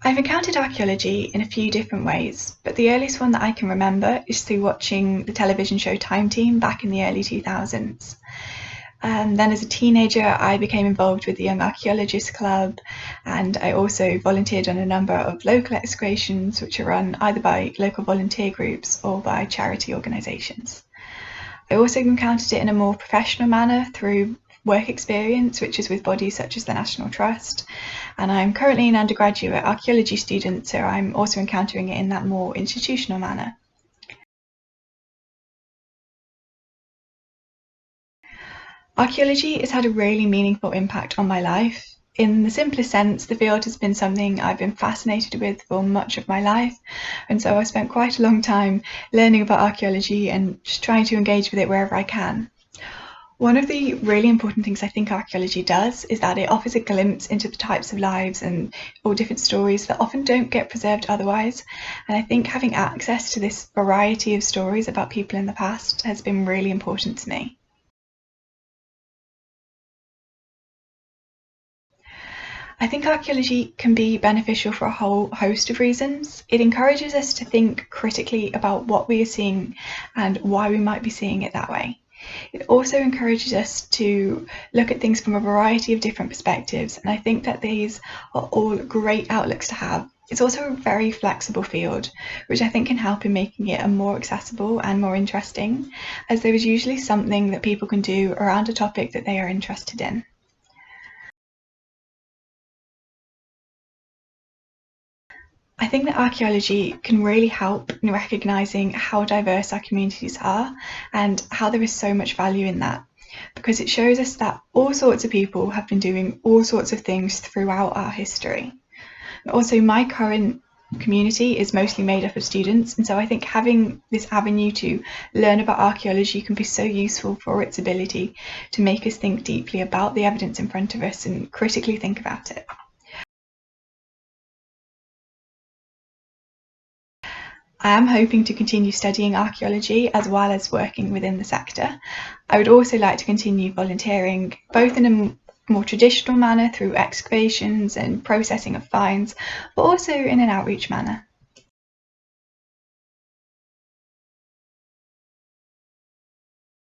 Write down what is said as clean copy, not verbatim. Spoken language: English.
I've encountered archaeology in a few different ways, but the earliest one that I can remember is through watching the television show Time Team back in the early 2000s. Then as a teenager, I became involved with the Young Archaeologists Club, and I also volunteered on a number of local excavations which are run either by local volunteer groups or by charity organisations. I also encountered it in a more professional manner through work experience, which is with bodies such as the National Trust, and I'm currently an undergraduate archaeology student, so I'm also encountering it in that more institutional manner. Archaeology has had a really meaningful impact on my life. In the simplest sense, the field has been something I've been fascinated with for much of my life, and so I spent quite a long time learning about archaeology and just trying to engage with it wherever I can. One of the really important things I think archaeology does is that it offers a glimpse into the types of lives and all different stories that often don't get preserved otherwise. And I think having access to this variety of stories about people in the past has been really important to me. I think archaeology can be beneficial for a whole host of reasons. It encourages us to think critically about what we are seeing and why we might be seeing it that way. It also encourages us to look at things from a variety of different perspectives, and I think that these are all great outlooks to have. It's also a very flexible field, which I think can help in making it a more accessible and more interesting, as there is usually something that people can do around a topic that they are interested in. I think that archaeology can really help in recognising how diverse our communities are and how there is so much value in that, because it shows us that all sorts of people have been doing all sorts of things throughout our history. Also, my current community is mostly made up of students, and so I think having this avenue to learn about archaeology can be so useful for its ability to make us think deeply about the evidence in front of us and critically think about it. I am hoping to continue studying archaeology as well as working within the sector. I would also like to continue volunteering, both in a more traditional manner through excavations and processing of finds, but also in an outreach manner.